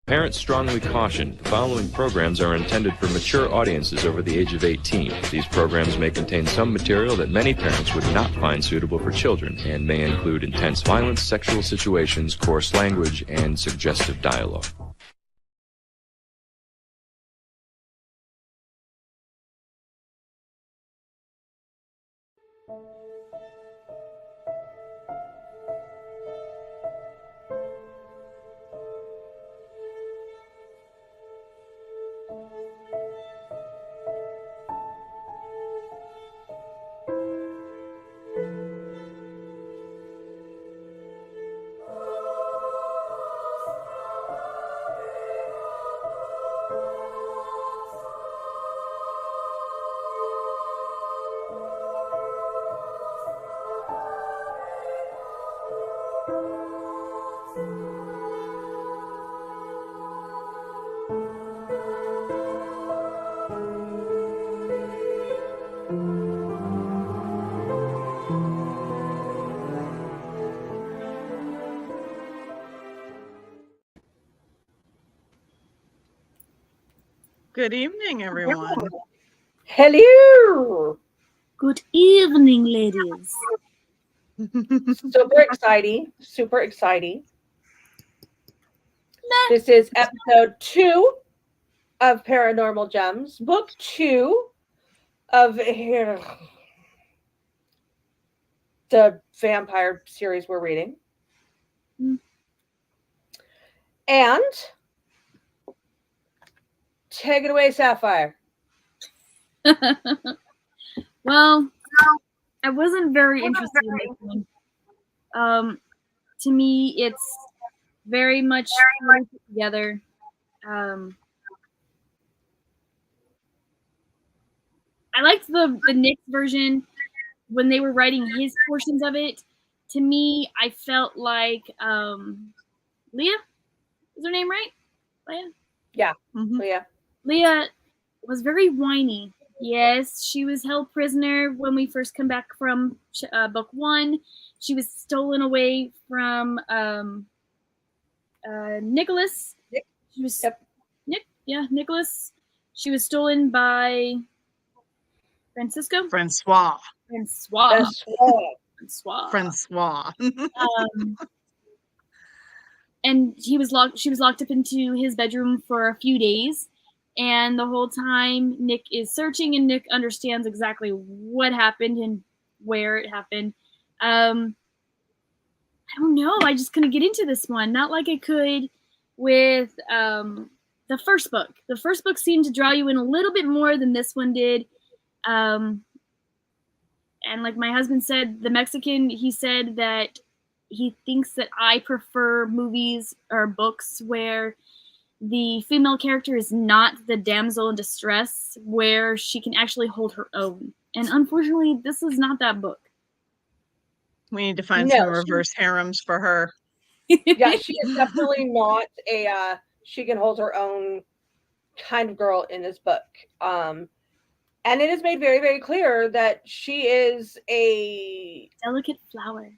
Parents strongly caution the following programs are intended for mature audiences over the age of 18. These programs may contain some material that many parents would not find suitable for children and may include intense violence, sexual situations, coarse language, and suggestive dialogue. Good evening, everyone. Hello. Good evening, ladies. Super exciting. Super exciting. This is episode 2 of Paranormal Gems, book 2 of the vampire series we're reading. And take it away, Sapphire. Well, I wasn't very interested in this one. To me, it's very much put together. I liked the Nick version when they were writing his portions of it. To me, I felt like Leah, is her name right? Leah? Yeah. Mm-hmm. Leah was very whiny. Yes, she was held prisoner when we first come back from book 1. She was stolen away from Nicholas. She was Nicholas. She was stolen by Francois. And she was locked up into his bedroom for a few days. And the whole time Nick is searching, and Nick understands exactly what happened and where it happened. I don't know. I just couldn't get into this one. Not like I could with the first book. The first book seemed to draw you in a little bit more than this one did. And like my husband said, the Mexican, he said that he thinks that I prefer movies or books where the female character is not the damsel in distress, where she can actually hold her own. And unfortunately, this is not that book. We need to find some reverse harems for her. Yeah, she is definitely not a she can hold her own kind of girl in this book. And it is made very, very clear that she is a delicate flower.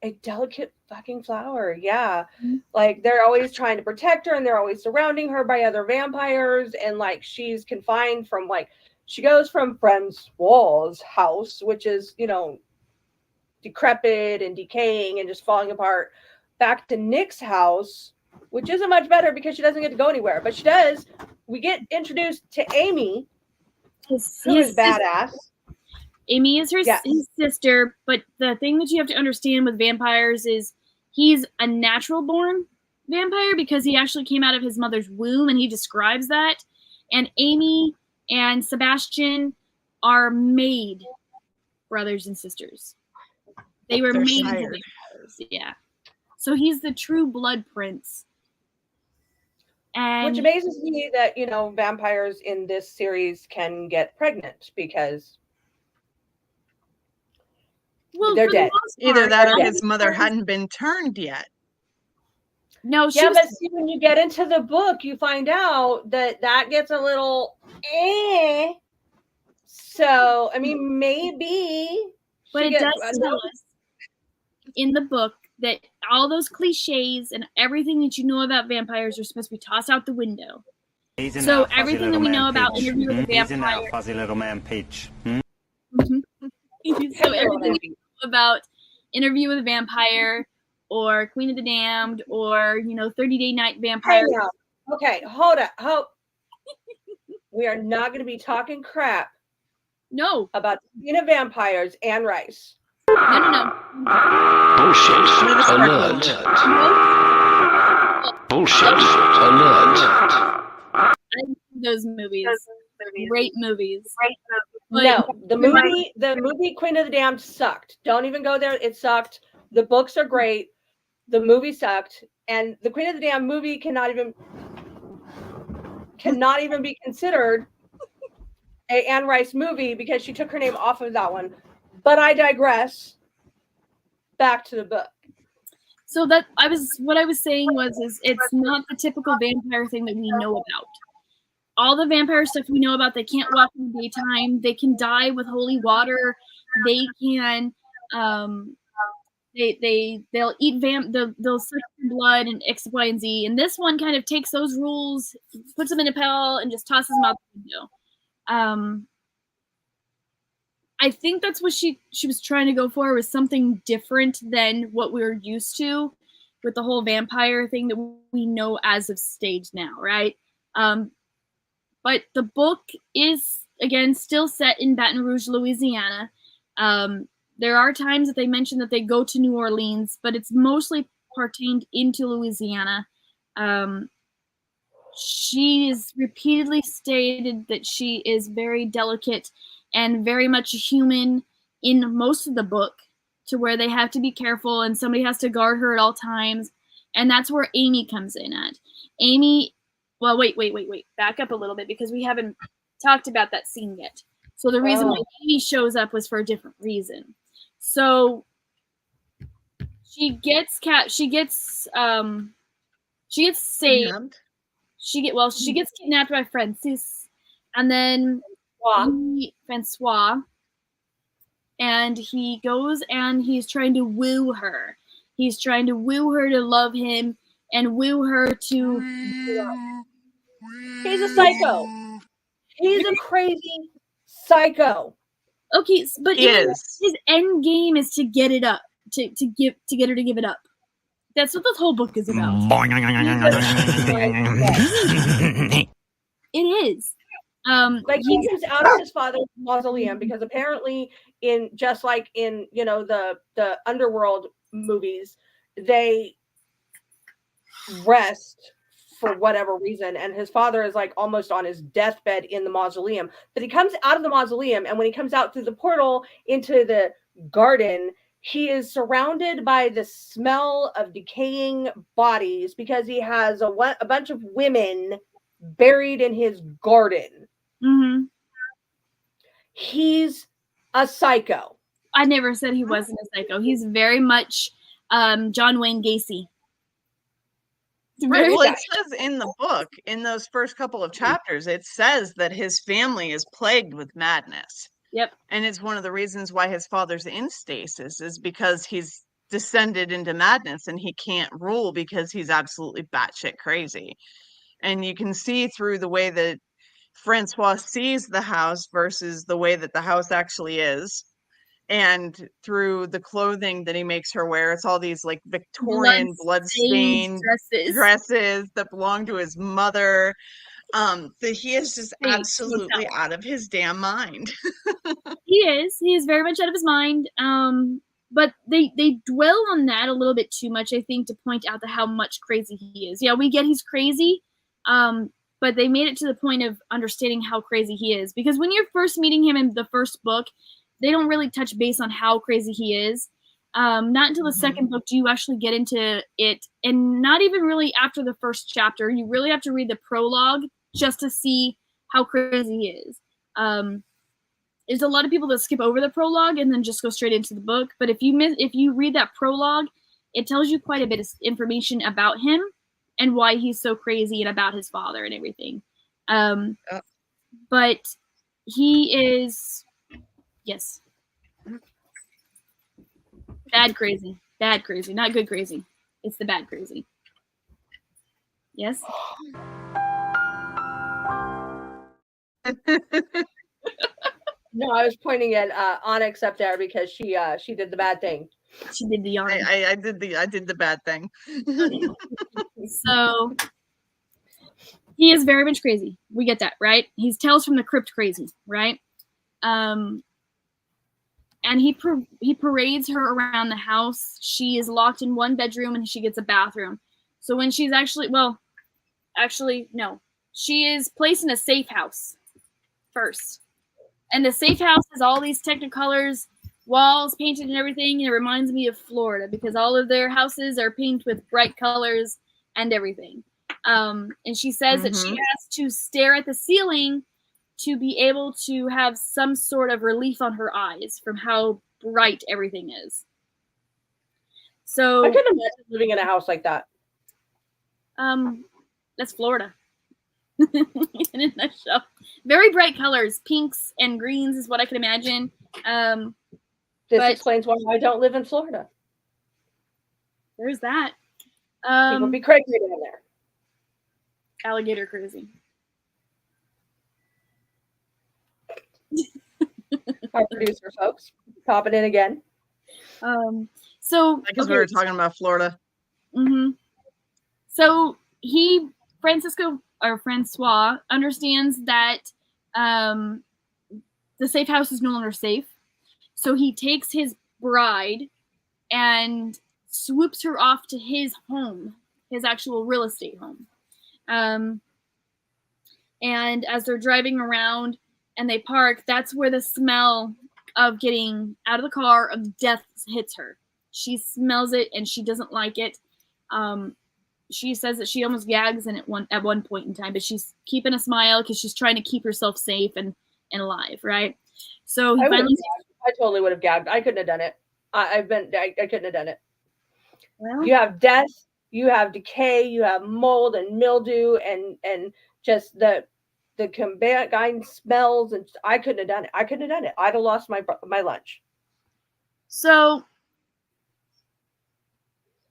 A delicate fucking flower, yeah. Mm-hmm. Like, they're always trying to protect her, and they're always surrounding her by other vampires, and, like, she's confined from, like, she goes from Francois's house, which is, you know, decrepit and decaying and just falling apart, back to Nick's house, which isn't much better because she doesn't get to go anywhere. But she does. We get introduced to Amy, who is badass. Amy is his sister, but the thing that you have to understand with vampires is he's a natural born vampire because he actually came out of his mother's womb, and he describes that. And Amy and Sebastian are made brothers and sisters. They were made into vampires, yeah. So he's the true blood prince. And which amazes me that, you know, vampires in this series can get pregnant because they're dead. Either that or his mother hadn't been turned yet. No, but see, when you get into the book, you find out that gets a little So, I mean, maybe. But it does tell us in the book that all those cliches and everything that you know about vampires are supposed to be tossed out the window. So everything that we know about Interview with a Vampire. He's in that fuzzy little man Peach. So everything we know about Interview with a Vampire or Queen of the Damned or 30-Day Night Vampire. Hey, okay, hold up. We are not going to be talking crap. No. About Queen of Vampires, Anne Rice. No. Bullshit alert. Bullshit alert. I love those movies. Great movies. No, the movie Queen of the Damned sucked. Don't even go there. It sucked. The books are great. The movie sucked. And the Queen of the Damned movie cannot even be considered a Anne Rice movie because she took her name off of that one. But I digress. Back to the book. So what I was saying is it's not the typical vampire thing that we know about. All the vampire stuff we know about, they can't walk in the daytime, they can die with holy water, they can they'll eat they'll suck blood and X, Y, and Z. And this one kind of takes those rules, puts them in a pail, and just tosses them out the window. I think that's what she was trying to go for, was something different than what we were used to with the whole vampire thing that we know as of stage now, right? But the book is, again, still set in Baton Rouge, Louisiana. There are times that they mention that they go to New Orleans, but it's mostly pertained into Louisiana. She's repeatedly stated that she is very delicate and very much a human in most of the book, to where they have to be careful and somebody has to guard her at all times. And that's where Amy comes in at. Amy, well, wait. Back up a little bit, because we haven't talked about that scene yet. So the reason why Amy shows up was for a different reason. So she gets saved. She gets kidnapped by Francis, and then Francois, and he goes and he's trying to woo her. He's trying to woo her to love him and woo her to. He's a psycho. He's a crazy psycho. Okay, but his end game is to get it up, to get her to give it up. That's what this whole book is about. It is. Like, he comes out of his father's mausoleum because apparently, just like in the underworld movies, they rest for whatever reason, and his father is like almost on his deathbed in the mausoleum. But he comes out of the mausoleum, and when he comes out through the portal into the garden, he is surrounded by the smell of decaying bodies because he has a bunch of women buried in his garden. Mm-hmm. He's a psycho. I never said he wasn't a psycho. He's very much John Wayne Gacy. Right. Well, it says in the book, in those first couple of chapters, it says that his family is plagued with madness. Yep. And it's one of the reasons why his father's in stasis, is because he's descended into madness and he can't rule because he's absolutely batshit crazy. And you can see through the way that Francois sees the house versus the way that the house actually is. And through the clothing that he makes her wear, it's all these like Victorian bloodstained dresses that belong to his mother. That he is just absolutely out of his damn mind. He is very much out of his mind. But they dwell on that a little bit too much, I think, to point out how much crazy he is. Yeah, we get he's crazy. But they made it to the point of understanding how crazy he is, because when you're first meeting him in the first book, they don't really touch base on how crazy he is. Not until the second book do you actually get into it, and not even really after the first chapter. You really have to read the prologue just to see how crazy he is. There's a lot of people that skip over the prologue and then just go straight into the book. But if you read that prologue, it tells you quite a bit of information about him and why he's so crazy and about his father and everything. But he is, yes, bad crazy. Bad crazy, not good crazy. It's the bad crazy. Yes? No, I was pointing at Onyx up there because she did the bad thing. She did the yarn. I did the bad thing. So he is very much crazy. We get that, right? He's Tales from the Crypt crazy, right? And he parades her around the house. She is locked in one bedroom and she gets a bathroom. So when she's no. She is placed in a safe house first. And the safe house has all these Technicolors, walls painted and everything. And it reminds me of Florida because all of their houses are painted with bright colors and everything. And she says that she has to stare at the ceiling to be able to have some sort of relief on her eyes from how bright everything is. So I couldn't imagine living in a house like that. That's Florida. In a nutshell. Very bright colors, pinks and greens is what I can imagine. This explains why I don't live in Florida. There's that. People be crazy down there. Alligator crazy. Our producer folks popping in again. So because we were talking about Florida. So Francois understands that the safe house is no longer safe. So he takes his bride and swoops her off to his home, his actual real estate home. And as they're driving around and they park, that's where the smell of getting out of the car of death hits her. She smells it and she doesn't like it. She says that she almost gags at one point in time, but she's keeping a smile because she's trying to keep herself safe and alive, right? So he finally... I totally would have gagged. I couldn't have done it. I couldn't have done it. Well, you have death, you have decay, you have mold and mildew, and just the combined smells, and I couldn't have done it. I'd have lost my lunch. So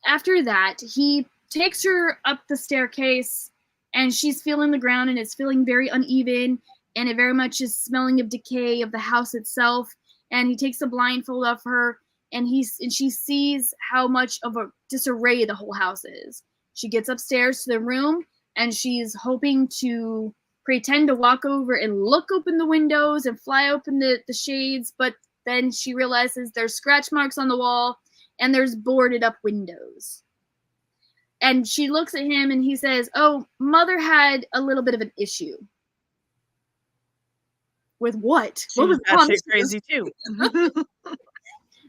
after that, he takes her up the staircase, and she's feeling the ground, and it's feeling very uneven, and it very much is smelling of decay of the house itself. And he takes the blindfold off her, and she sees how much of a disarray the whole house is. She gets upstairs to the room, and she's hoping to pretend to walk over and look open the windows and fly open the shades, but then she realizes there's scratch marks on the wall, and there's boarded up windows. And she looks at him, and he says, "Oh, Mother had a little bit of an issue." With what? She was actually crazy too.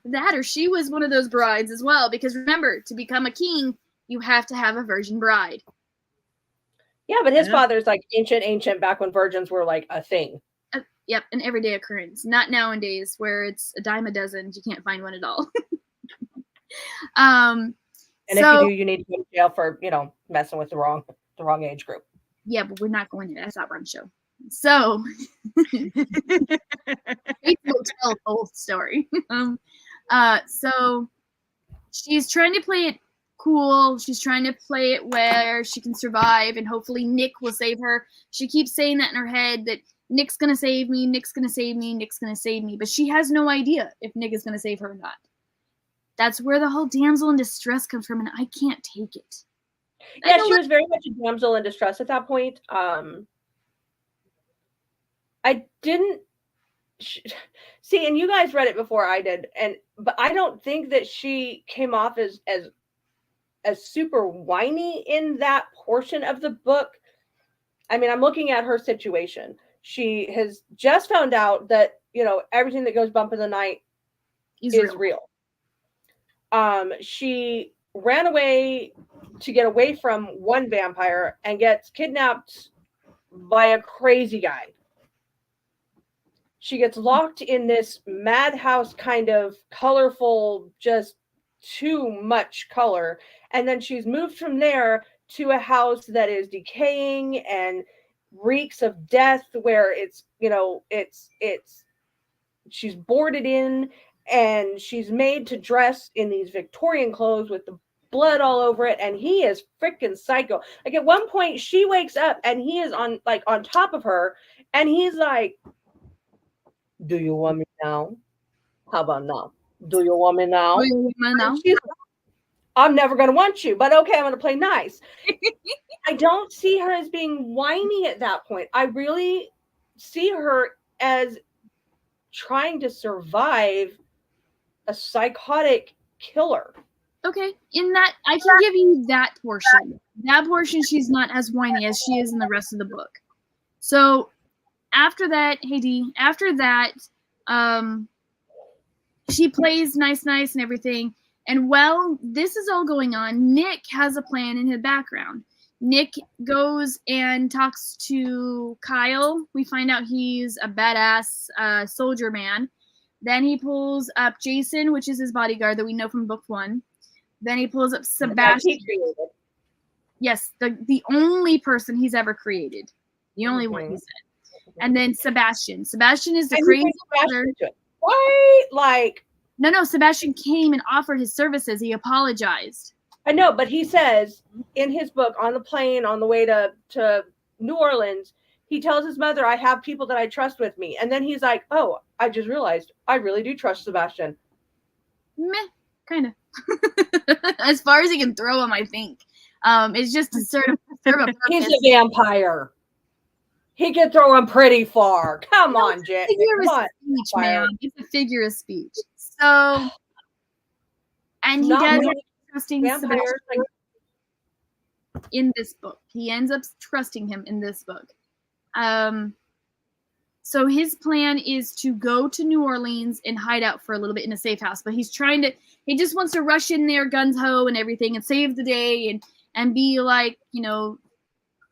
That, or she was one of those brides as well. Because remember, to become a king, you have to have a virgin bride. Yeah, but his father's like ancient back when virgins were like a thing. Yep, an everyday occurrence. Not nowadays where it's a dime a dozen. You can't find one at all. And if you do, you need to go to jail for messing with the wrong age group. Yeah, but we're not going to. That's not our show. So, we'll tell the whole story. So she's trying to play it cool. She's trying to play it where she can survive, and hopefully Nick will save her. She keeps saying that in her head that Nick's gonna save me, Nick's gonna save me, Nick's gonna save me. But she has no idea if Nick is gonna save her or not. That's where the whole damsel in distress comes from, and I can't take it. Yeah, she was very much a damsel in distress at that point. I didn't see, and you guys read it before I did, but I don't think that she came off as super whiny in that portion of the book. I mean, I'm looking at her situation. She has just found out that everything that goes bump in the night is real. She ran away to get away from one vampire and gets kidnapped by a crazy guy. She gets locked in this madhouse kind of colorful, just too much color. And then she's moved from there to a house that is decaying and reeks of death, where she's boarded in, and she's made to dress in these Victorian clothes with the blood all over it, and he is freaking psycho. Like at one point she wakes up and he is on top of her, and he's like, do you want me now? How about now? Do you want me now? Do you want me now? She's like, I'm never going to want you, but okay, I'm going to play nice. I don't see her as being whiny at that point. I really see her as trying to survive a psychotic killer. Okay, in that, I can give you that portion. That portion, she's not as whiny as she is in the rest of the book. So, after that, hey Dee, after that, she plays nice and everything. And while this is all going on, Nick has a plan in his background. Nick goes and talks to Kyle. We find out he's a badass soldier man. Then he pulls up Jason, which is his bodyguard that we know from book 1. Then he pulls up Sebastian. Yes, the only person he's ever created. The only one, he said. And then Sebastian. Sebastian is the crazy brother. Why? Like, no, Sebastian came and offered his services. He apologized. I know, but he says in his book, on the plane, on the way to New Orleans, he tells his mother, I have people that I trust with me. And then he's like, oh, I just realized I really do trust Sebastian. Meh, kind of. As far as he can throw him, I think. It's just to serve a purpose. He's a vampire. He can throw him pretty far. Come on, Jen. Speech, man. It's a figure of speech. So, and he does trusting Sebastian in this book. He ends up trusting him in this book. So his plan is to go to New Orleans and hide out for a little bit in a safe house. But he just wants to rush in there guns ho and everything and save the day and be like,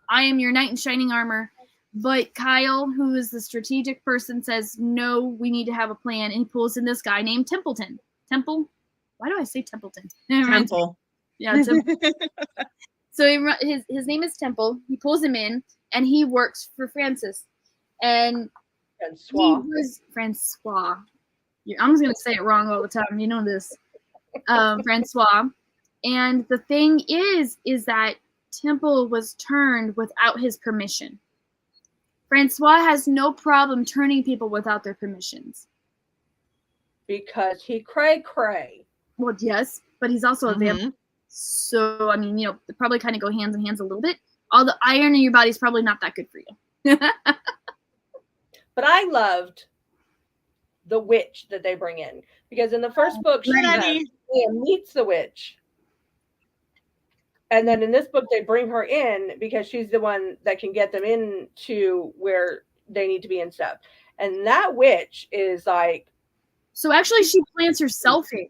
I am your knight in shining armor. But Kyle, who is the strategic person, says, no, we need to have a plan. And he pulls in this guy named Templeton. Temple? Why do I say Templeton? Temple. Yeah, Temple. So his name is Temple. He pulls him in, and he works for Francis. And Francois. I'm just going to say it wrong all the time. You know this. Francois. And the thing is that Temple was turned without his permission. Francois has no problem turning people without their permissions. Because he cray. Well, yes, but he's also a vampire. So, I mean, they probably kind of go hands in hands a little bit. All the iron in your body is probably not that good for you. But I loved the witch that they bring in. Because in the first book, she meets the witch. And then in this book, they bring her in because she's the one that can get them into where they need to be and stuff. And that witch is like... So actually, she plants herself in.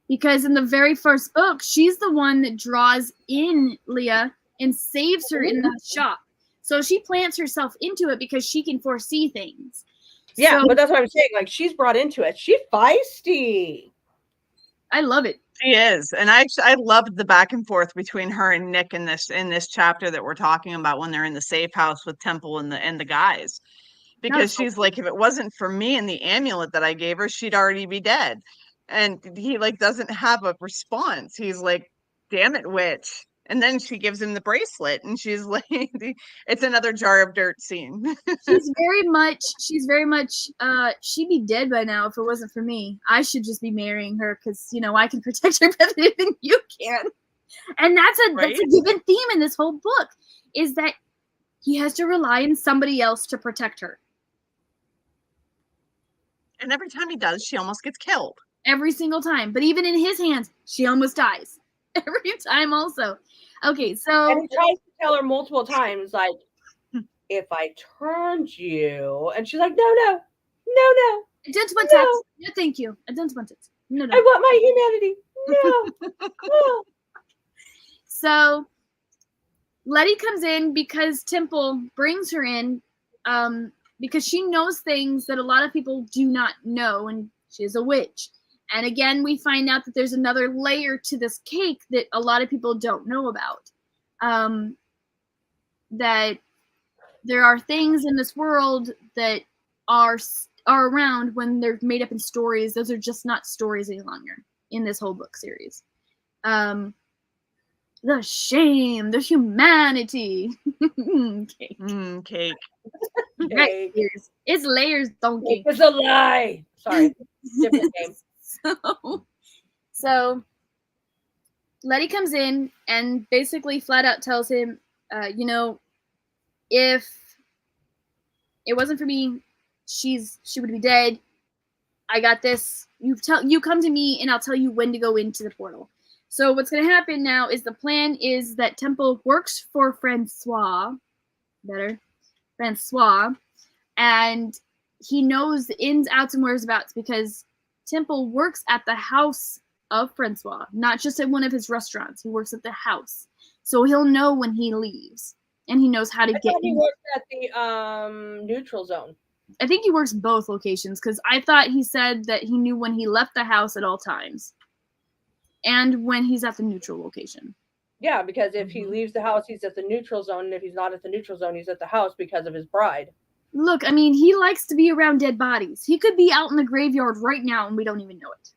Because in the very first book, she's the one that draws in Leah and saves her in the shop. So she plants herself into it because she can foresee things. Yeah, but that's what I'm saying. Like, she's brought into it. She's feisty. I love it. She is, and I loved the back and forth between her and Nick in this chapter that we're talking about when they're in the safe house with Temple and the guys, because she's like, if it wasn't for me and the amulet that I gave her, she'd already be dead, and he doesn't have a response. He's like, damn it, witch. And then she gives him the bracelet, and she's like, it's another jar of dirt scene. she's very much, she'd be dead by now if it wasn't for me. I should just be marrying her because, I can protect her better than you can. And that's a given theme in this whole book, is that he has to rely on somebody else to protect her. And every time he does, she almost gets killed. Every single time. But even in his hands, she almost dies. Every time also. Okay, so... And he tries to tell her multiple times, like, if I turned you... And she's like, no. I don't want that. No, thank you. I don't want it. No. I want my humanity. No. So, Letty comes in because Temple brings her in because she knows things that a lot of people do not know, and she's a witch. And again, we find out that there's another layer to this cake that a lot of people don't know about. That there are things in this world that are are around when they're made up in stories. Those are just not stories any longer in this whole book series. The shame, the humanity. Cake. Cake. Right, layers. It's layers, donkey. It's a lie. Sorry, different game. So Letty comes in and basically flat out tells him, if it wasn't for me, she would be dead. I got this. You come to me and I'll tell you when to go into the portal. So what's going to happen now is the plan is that Temple works for Francois, and he knows the ins, outs, and whereabouts because Temple works at the house of Francois, not just at one of his restaurants. He works at the house. So he'll know when he leaves, and he knows how to get He works at the neutral zone. I think he works both locations because I thought he said that he knew when he left the house at all times and when he's at the neutral location. Yeah, because if he leaves the house, he's at the neutral zone. And if he's not at the neutral zone, he's at the house because of his bride. Look, I mean, he likes to be around dead bodies. He could be out in the graveyard right now and we don't even know it.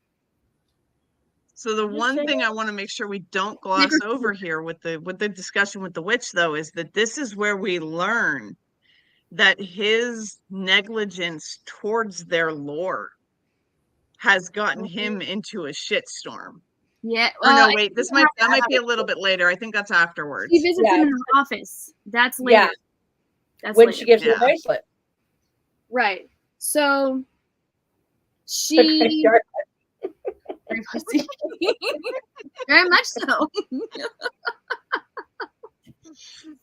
So the one thing I want to make sure we don't gloss over here with the discussion with the witch, though, is that this is where we learn that his negligence towards their lord has gotten him into a shitstorm. Yeah. No, wait. That might be a little bit later. I think that's afterwards. She visits him in her office. That's later. Yeah. That's when later. she gives him the bracelet. Right. So she very much so.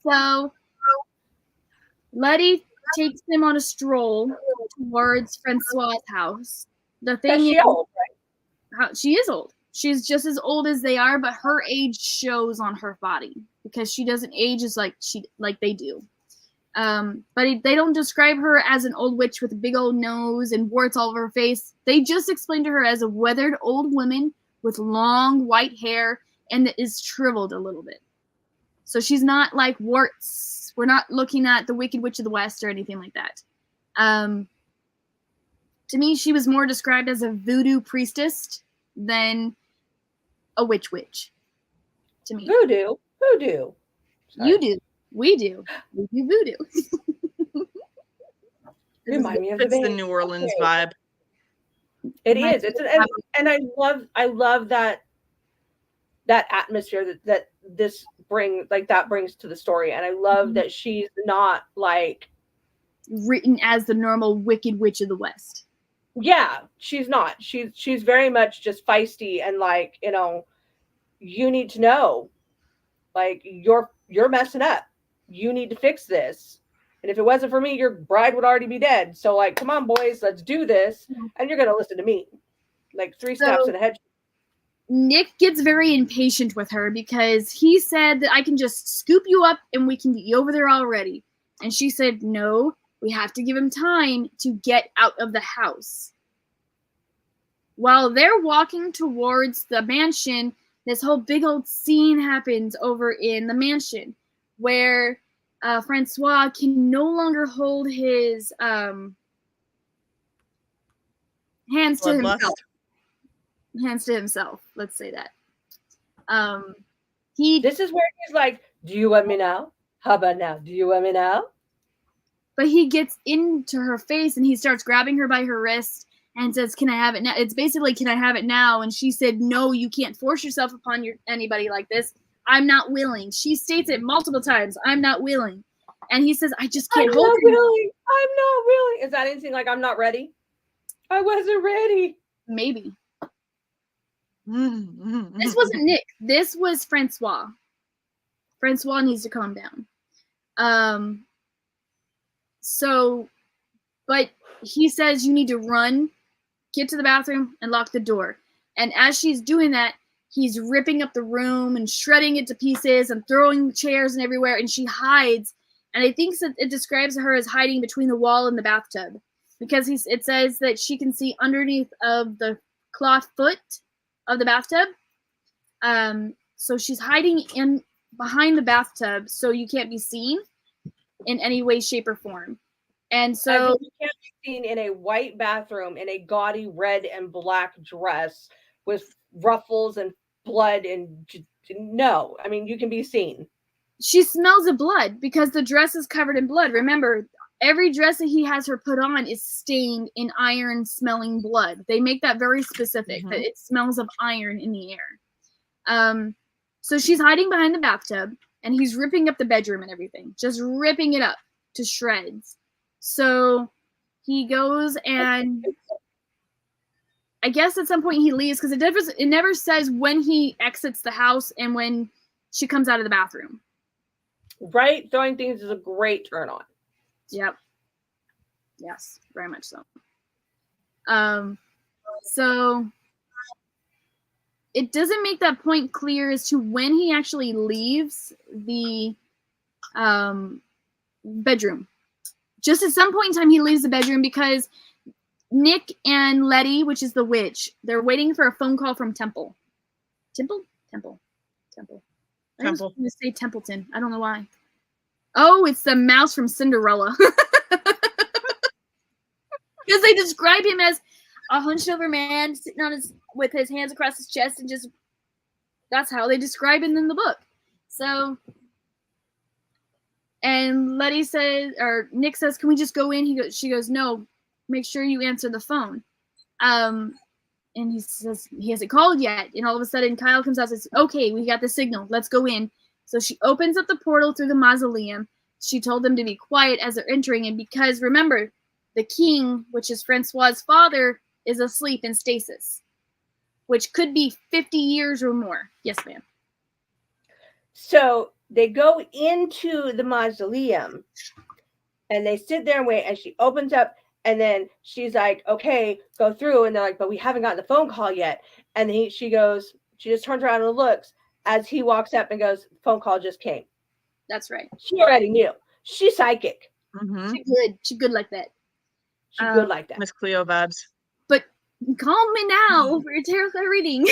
So Letty takes him on a stroll towards Francois' house. The thing is, old, right? She is old. She's just as old as they are, but her age shows on her body because she doesn't age as like they do. But they don't describe her as an old witch with a big old nose and warts all over her face. They just explain to her as a weathered old woman with long white hair and that is shriveled a little bit. So she's not like warts. We're not looking at the Wicked Witch of the West or anything like that. To me, she was more described as a voodoo priestess than a witch. To me, voodoo. Sorry. You do. We do. We do voodoo. Remind me of the New Orleans vibe. It is. And I love that atmosphere that this brings to the story. And I love that she's not like written as the normal Wicked Witch of the West. Yeah, she's not. She's very much just feisty and like, you need to know, like you're messing up. You need to fix this. And if it wasn't for me, your bride would already be dead. So like, come on, boys, let's do this. And you're gonna listen to me. Like 3 steps ahead. Nick gets very impatient with her because he said that I can just scoop you up and we can get you over there already. And she said, no, we have to give him time to get out of the house. While they're walking towards the mansion, this whole big old scene happens over in the mansion where Francois can no longer hold his hands to himself. Hands to himself. Let's say that. This is where he's like, do you want me now? How about now? Do you want me now? But he gets into her face and he starts grabbing her by her wrist and says, can I have it now? It's basically, can I have it now? And she said, no, you can't force yourself upon anybody like this. I'm not willing. She states it multiple times. I'm not willing. And he says, I just can't hold it. I'm not willing. Is that anything like I'm not ready? I wasn't ready. Maybe. This wasn't Nick. This was Francois. Francois needs to calm down. But he says you need to run, get to the bathroom, and lock the door. And as she's doing that, he's ripping up the room and shredding it to pieces and throwing chairs and everywhere, and she hides. And I think it describes her as hiding between the wall and the bathtub because it says that she can see underneath of the cloth foot of the bathtub. So she's hiding in behind the bathtub so you can't be seen in any way, shape, or form. And so she can't be seen in a white bathroom in a gaudy red and black dress with ruffles and blood and no. I mean, you can be seen. she smells of blood because the dress is covered in blood. Remember, every dress that he has her put on is stained in iron smelling blood. They make that very specific, that it smells of iron in the air. So she's hiding behind the bathtub, and he's ripping up the bedroom and everything, just ripping it up to shreds. So he goes, and I guess at some point he leaves, because it never says when he exits the house and when she comes out of the bathroom. Right? Throwing things is a great turn on. Yep. Yes, very much so. So it doesn't make that point clear as to when he actually leaves the bedroom. Just at some point in time, he leaves the bedroom because Nick and Letty, which is the witch, they're waiting for a phone call from Temple. Temple. I was going to say Templeton. I don't know why. Oh, it's the mouse from Cinderella. Because they describe him as a hunched over man sitting on with his hands across his chest, and just that's how they describe him in the book. So, and Letty says, or Nick says, "Can we just go in?" She goes, "No, make sure you answer the phone." And he says he hasn't called yet. And all of a sudden, Kyle comes out and says, "Okay, we got the signal. Let's go in." So she opens up the portal through the mausoleum. She told them to be quiet as they're entering, and because remember, the king, which is Francois's father, is asleep in stasis, which could be 50 years or more. Yes, ma'am. So they go into the mausoleum and they sit there and wait, and she opens up, and then she's like, "Okay, go through." And they're like, "But we haven't gotten the phone call yet." And she just turns around and looks as he walks up and goes, "Phone call just came." That's right. She already knew. She's psychic. She's good like that. She's good like that. Miss Cleo vibes. But call me now for your tarot card reading.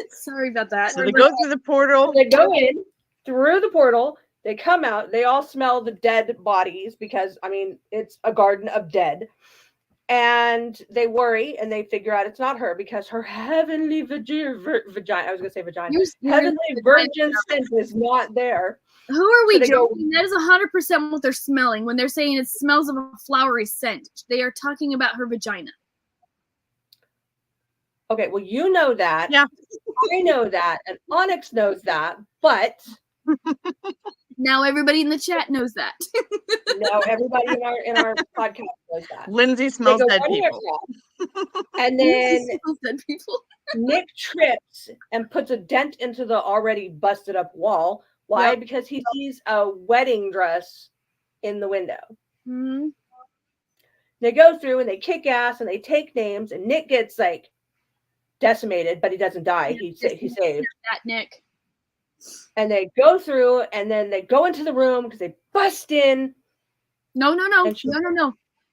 Sorry about that. So they go through the portal. They go in through the portal. They come out. They all smell the dead bodies because, I mean, it's a garden of dead. And they worry and they figure out it's not her because her heavenly vagina. I was going to say vagina. Heavenly virgin scent is not there. Who are we joking? That is 100% what they're smelling when they're saying it smells of a flowery scent. They are talking about her vagina. Okay, well, you know that. Yeah. I know that. And Onyx knows that. But now everybody in the chat knows that. No, everybody in our podcast knows that. Lindsay smells dead people. And then dead people. Nick trips and puts a dent into the already busted up wall. Why? Yep. Because he sees a wedding dress in the window. Mm-hmm. They go through and they kick ass and they take names, and Nick gets like decimated, but he doesn't die. He saved. That Nick. And they go through, and then they go into the room because they bust in. No.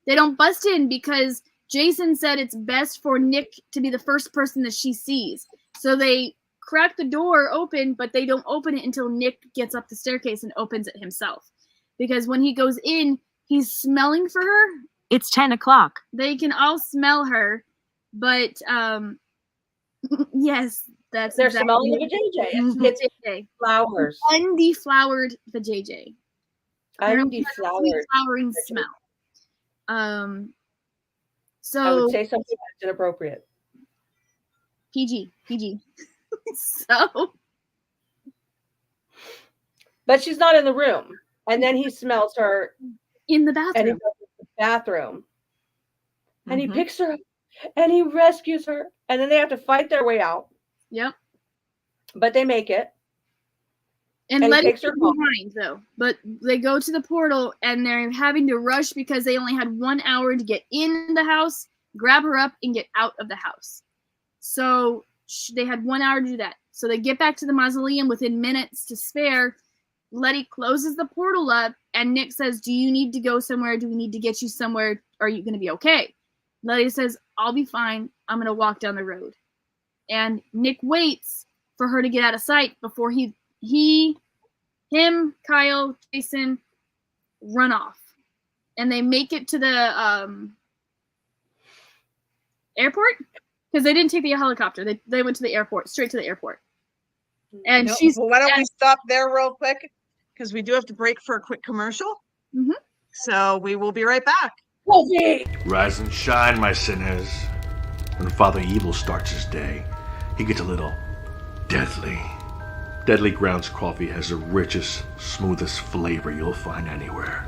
They don't bust in because Jason said it's best for Nick to be the first person that she sees. So they crack the door open, but they don't open it until Nick gets up the staircase and opens it himself. Because when he goes in, he's smelling for her. It's 10 o'clock. They can all smell her, but yes, that's they're smelling the JJ. It's JJ. Flowers. Undeflowered the JJ. Undeflowered. Flowering smell. So I would say something that's inappropriate. PG. So, but she's not in the room, and then he smells her in the bathroom. And he goes to the bathroom, and he picks her up, and he rescues her, and then they have to fight their way out. Yep. But they make it. And Letty's behind, though. But they go to the portal, and they're having to rush because they only had 1 hour to get in the house, grab her up, and get out of the house. So they had 1 hour to do that. So they get back to the mausoleum within minutes to spare. Letty closes the portal up, and Nick says, "Do you need to go somewhere? Do we need to get you somewhere? Are you going to be okay?" Letty says, "I'll be fine. I'm going to walk down the road." And Nick waits for her to get out of sight before he Him, Kyle, Jason run off. And they make it to the airport because they didn't take the helicopter. They went to the airport, straight to the airport. And No, she's well, why don't we stop there real quick? Because we do have to break for a quick commercial. Mhm. So we will be right back. Rise and shine, my sinners. When Father Evil starts his day, he gets a little deadly. Deadly Grounds coffee has the richest, smoothest flavor you'll find anywhere.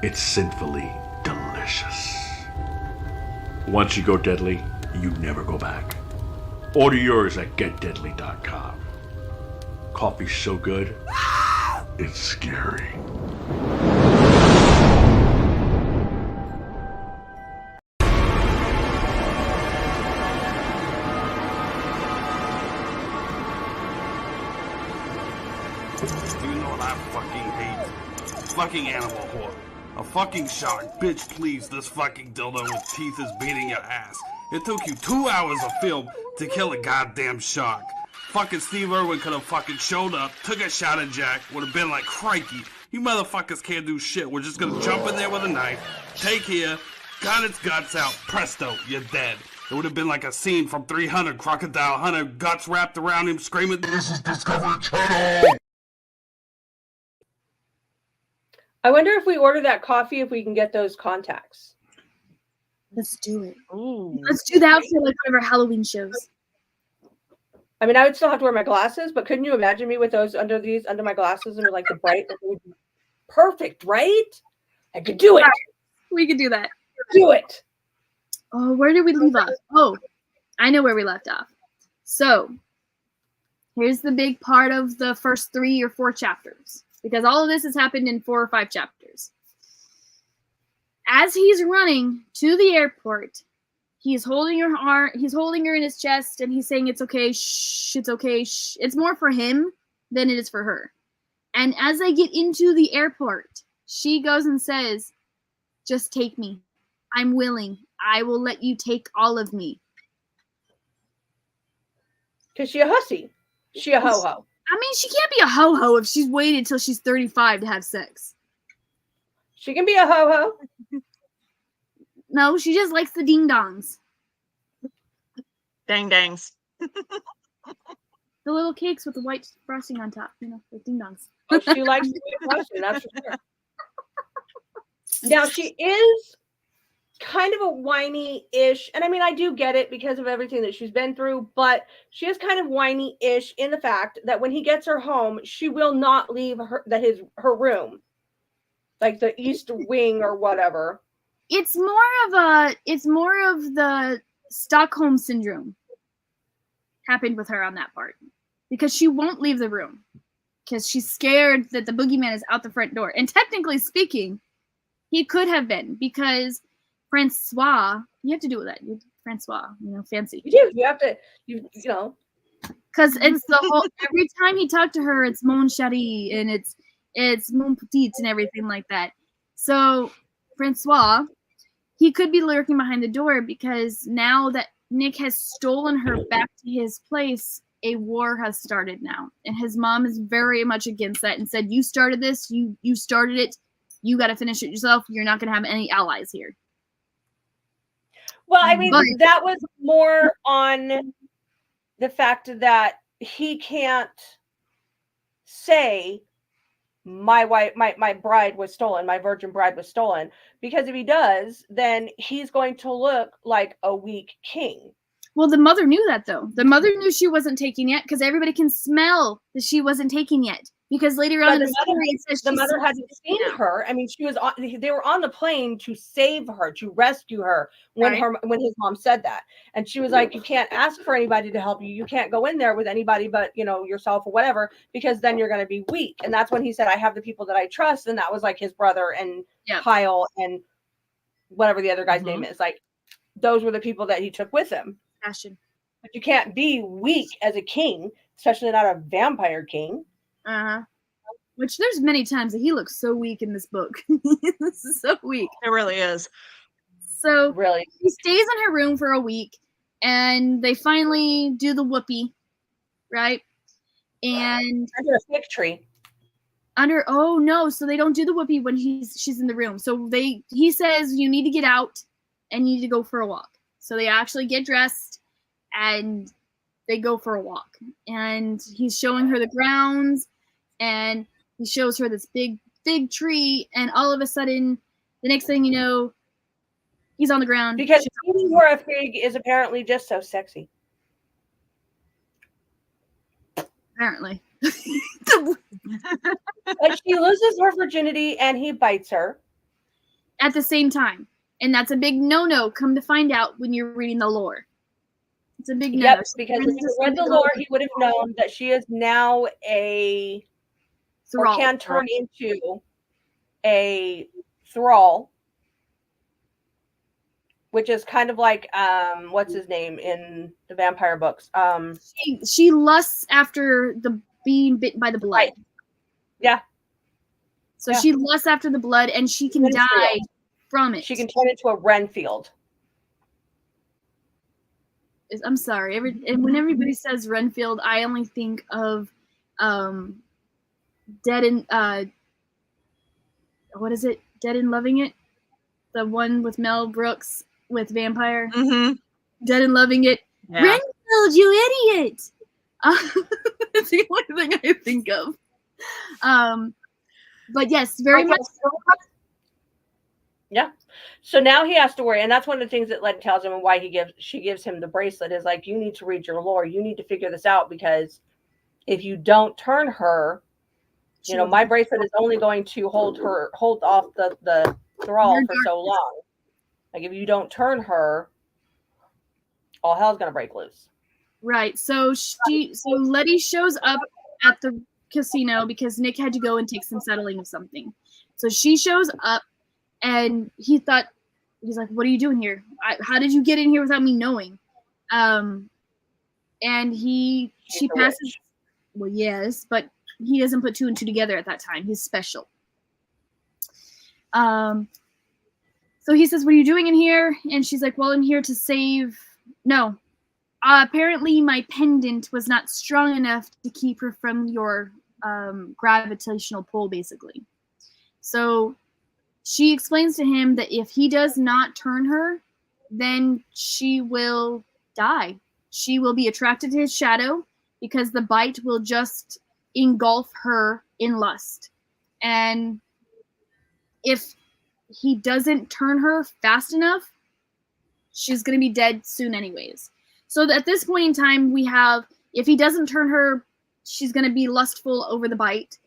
It's sinfully delicious. Once you go deadly, you never go back. Order yours at getdeadly.com. Coffee's so good, it's scary. You know what I fucking hate? Fucking animal whore. A fucking shark. Bitch, please, this fucking dildo with teeth is beating your ass. It took you 2 hours of film to kill a goddamn shark. Fucking Steve Irwin could have fucking showed up, took a shot at Jack, would have been like, crikey, you motherfuckers can't do shit. We're just gonna jump in there with a knife, take here, got its guts out, presto, you're dead. It would have been like a scene from 300, Crocodile Hunter, guts wrapped around him, screaming, "This is Discovery Channel!" I wonder if we order that coffee, if we can get those contacts. Let's do it. Ooh. Let's do that for like one of our Halloween shows. I mean, I would still have to wear my glasses, but couldn't you imagine me with those under my glasses and like the bright? It would be perfect, right? I could do it. We could do that. Do it. Oh, where did we leave off? Oh, I know where we left off. So, here's the big part of the first 3 or 4 chapters, because all of this has happened in 4 or 5 chapters. As he's running to the airport, he's holding her arm, he's holding her in his chest, and he's saying, "It's okay, shh, it's okay, shh." It's more for him than it is for her. And as they get into the airport, she goes and says, "Just take me. I'm willing. I will let you take all of me." Because she a hussy. She a ho-ho. I mean, she can't be a ho-ho if she's waited till she's 35 to have sex. She can be a ho-ho. No, she just likes the ding-dongs. Dang-dangs. The little cakes with the white frosting on top, you know, the ding-dongs. Oh, she likes the question, that's for sure. Now, she is kind of a whiny-ish, and I mean, I do get it because of everything that she's been through, but she is kind of whiny-ish in the fact that when he gets her home, she will not leave her room, like the east wing or whatever. It's more of the Stockholm syndrome happened with her on that part, because she won't leave the room because she's scared that the boogeyman is out the front door. And technically speaking, he could have been, because Francois, you have to do that. Francois, you know, fancy. You do. You have to, you know. Because it's the whole, every time he talked to her, it's mon chéri and it's mon petit and everything like that. So Francois, he could be lurking behind the door, because now that Nick has stolen her back to his place, a war has started now. And his mom is very much against that and said, "You started this, you started it, you got to finish it yourself. You're not going to have any allies here." Well, I mean, that was more on the fact that he can't say my wife, my bride was stolen, my virgin bride was stolen, because if he does, then he's going to look like a weak king. Well, the mother knew that, though. The mother knew she wasn't taken yet, because everybody can smell that she wasn't taken yet. Because later on in the story, it says the mother hadn't seen her. I mean, she was on. They were on the plane to save her, to rescue her when when his mom said that, and she was like, "You can't ask for anybody to help you. You can't go in there with anybody but, you know, yourself or whatever, because then you're going to be weak." And that's when he said, "I have the people that I trust," and that was like his brother and Kyle and whatever the other guy's name is. Like, those were the people that he took with him. Passion. But you can't be weak as a king, especially not a vampire king. Which there's many times that he looks so weak in this book. This is so weak. It really is. So really, he stays in her room for a week, and they finally do the whoopee, right? And under a fig tree. Oh no, so they don't do the whoopee when she's in the room. So he says you need to get out and you need to go for a walk. So they actually get dressed and they go for a walk. And he's showing her the grounds and he shows her this big tree, and all of a sudden, the next thing you know, he's on the ground. Because eating her a fig is apparently just so sexy. Apparently. Like, she loses her virginity and he bites her. At the same time. And that's a big no-no, come to find out when you're reading the lore. It's a big no-no. Yep, because if he read the lore, he would have known that she is now a thrall, or can turn into a thrall, which is kind of like what's his name in the vampire books. She lusts after being bitten by the blood. Right. Yeah. So she lusts after the blood, and she can die from it. She can turn into a Renfield. I'm sorry. And when everybody says Renfield, I only think of Dead and what is it? Dead and Loving It, the one with Mel Brooks with vampire. Mm-hmm. Dead and Loving It. Yeah. Renfield, you idiot! It's the only thing I think of. But yes, very much. Yeah. So now he has to worry, and that's one of the things that Letty tells him, and why she gives him the bracelet is like, you need to read your lore. You need to figure this out, because if you don't turn her, you know, my bracelet is only going to hold off the thrall for so long. Like, if you don't turn her, all hell's gonna break loose. Right. So Letty shows up at the casino because Nick had to go and take some settling of something. So she shows up, and he's like, "What are you doing here? How did you get in here without me knowing?" And she passes. Witch. Well, yes, but he doesn't put two and two together at that time. He's special. So he says, "What are you doing in here?" And she's like, "Well, I'm here to save." No. Apparently, my pendant was not strong enough to keep her from your gravitational pull, basically. So she explains to him that if he does not turn her, then she will die. She will be attracted to his shadow because the bite will just engulf her in lust. And if he doesn't turn her fast enough, she's going to be dead soon anyways. So at this point in time, we have, if he doesn't turn her, she's going to be lustful over the bite.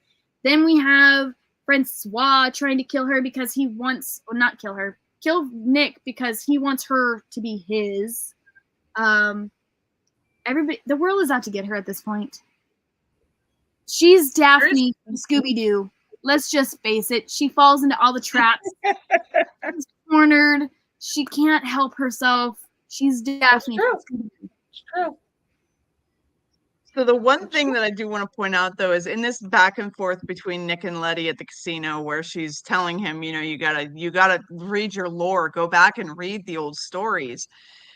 Then we have Francois trying to kill her because he wants, or not kill her, kill Nick because he wants her to be his. Everybody, the world is out to get her at this point. She's Daphne from Scooby-Doo. Let's just face it. She falls into all the traps. She's cornered. She can't help herself. She's Daphne. It's true. So the one thing that I do want to point out, though, is in this back and forth between Nick and Letty at the casino, where she's telling him, you know, you gotta read your lore, go back and read the old stories.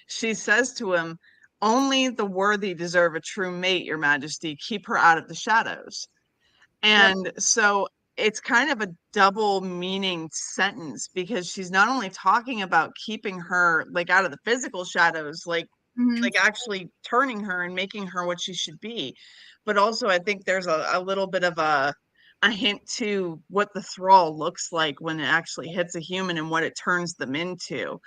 She says to him, "Only the worthy deserve a true mate, Your Majesty. Keep her out of the shadows." And so it's kind of a double meaning sentence, because she's not only talking about keeping her like out of the physical shadows, like actually turning her and making her what she should be, but also I think there's a little bit of a hint to what the thrall looks like when it actually hits a human and what it turns them into.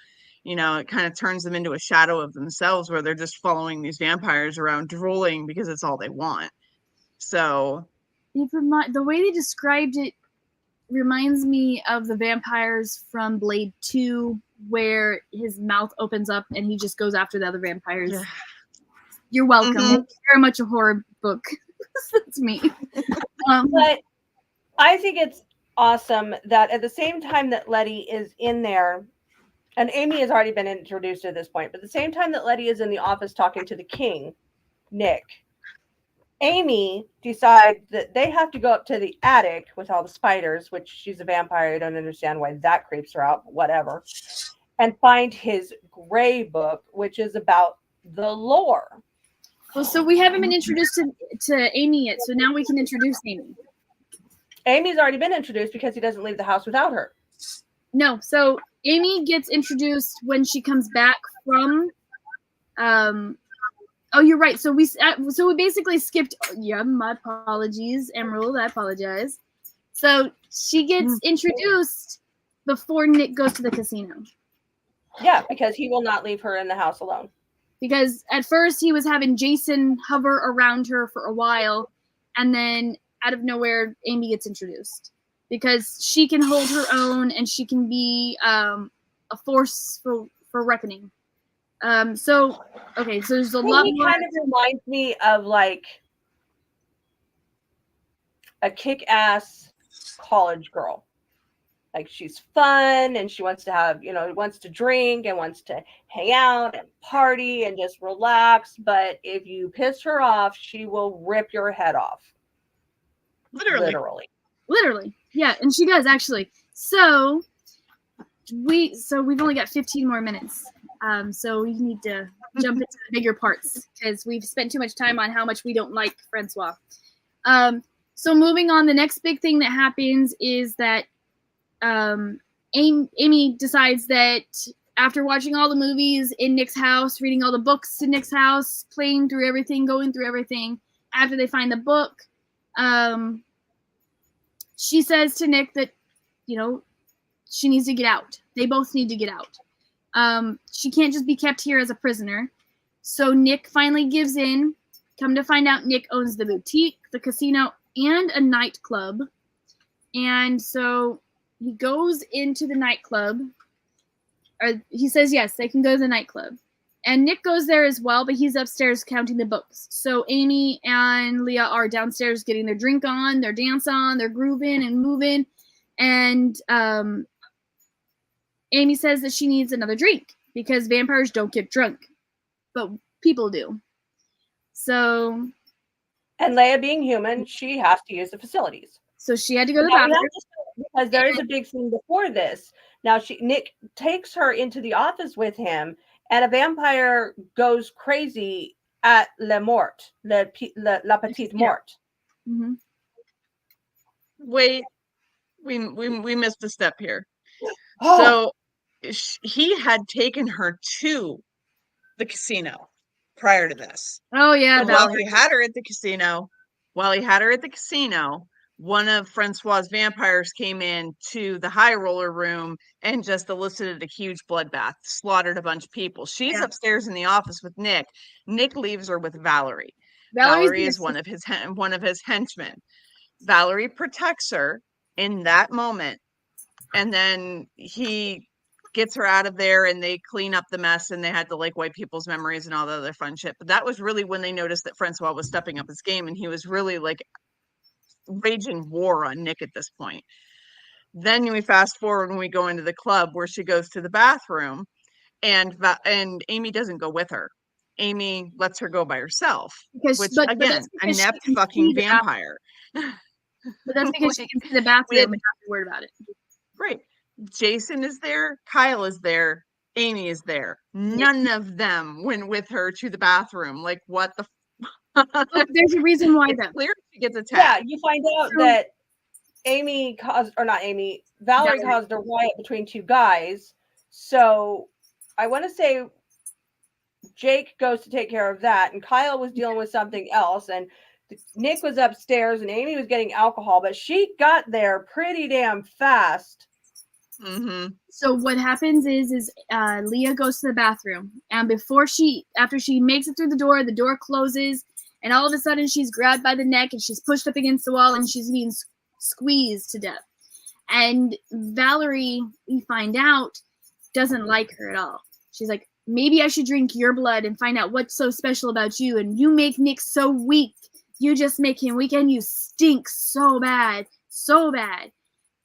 You know, it kind of turns them into a shadow of themselves, where they're just following these vampires around, drooling because it's all they want. So the way they described it reminds me of the vampires from Blade 2, where his mouth opens up and he just goes after the other vampires. Yeah. You're welcome. It's very much a horror book. That's me. But I think it's awesome that at the same time that Letty is in there, and Amy has already been introduced at this point, but at the same time that Letty is in the office talking to the king, Nick, Amy decides that they have to go up to the attic with all the spiders, which she's a vampire. I don't understand why that creeps her out, but whatever, and find his gray book, which is about the lore. Well, so we haven't been introduced to Amy yet, so now we can introduce Amy. Amy's already been introduced because he doesn't leave the house without her. No, so Amy gets introduced when she comes back from. Oh, you're right. So we basically skipped. Yeah, my apologies, Emerald. I apologize. So she gets introduced before Nick goes to the casino. Yeah, because he will not leave her in the house alone. Because at first he was having Jason hover around her for a while, and then out of nowhere, Amy gets introduced. Because she can hold her own and she can be a force for reckoning. So there's a lot more. Kind of reminds me of like a kick-ass college girl. Like she's fun and she wants to have, wants to drink and wants to hang out and party and just relax. But if you piss her off, she will rip your head off. Literally. Yeah, and she does actually. So we've only got 15 more minutes. So we need to jump into the bigger parts because we've spent too much time on how much we don't like Francois. So moving on, the next big thing that happens is that Amy decides that after watching all the movies in Nick's house, reading all the books in Nick's house, playing through everything, going through everything, after they find the book, she says to Nick that, she needs to get out. They both need to get out. She can't just be kept here as a prisoner. So Nick finally gives in. Come to find out, Nick owns the boutique, the casino, and a nightclub. And so he goes into the nightclub. Or he says, yes, they can go to the nightclub. And Nick goes there as well, but he's upstairs counting the books. So Amy and Leah are downstairs getting their drink on, their dance on, they're grooving and moving. And Amy says that she needs another drink because vampires don't get drunk, but people do. So, and Leia being human, she has to use the facilities. So she had to go to the bathroom. Because there is a big scene before this. Now Nick takes her into the office with him, and a vampire goes crazy at La Petite Mort. Mm-hmm. Wait, we missed a step here. So he had taken her to the casino prior to this. Oh yeah. While he had her at the casino, one of Francois's vampires came in to the high roller room and just elicited a huge bloodbath, slaughtered a bunch of people. She's upstairs in the office with Nick. Nick leaves her with Valerie. Valerie is one of his henchmen. Valerie protects her in that moment, and then he gets her out of there and they clean up the mess, and they had to wipe people's memories and all the other fun shit. But that was really when they noticed that Francois was stepping up his game, and he was really raging war on Nick at this point. Then we fast forward when we go into the club where she goes to the bathroom, and Amy doesn't go with her. Amy lets her go by herself, again, a inept fucking vampire. But that's because she can see the bathroom and not be worried about it. Right. Jason is there. Kyle is there. Amy is there. None of them went with her to the bathroom. What the there's a reason why though. Clear she gets attacked. Yeah, you find out that Valerie caused a riot between two guys. So I want to say Jake goes to take care of that, and Kyle was dealing with something else, and Nick was upstairs, and Amy was getting alcohol, but she got there pretty damn fast. Mm-hmm. So what happens is Leah goes to the bathroom, and after she makes it through the door closes, and all of a sudden she's grabbed by the neck and she's pushed up against the wall and she's being squeezed to death. And Valerie, we find out, doesn't like her at all. She's like, maybe I should drink your blood and find out what's so special about you. And you make Nick so weak. You just make him weak, and you stink so bad, so bad.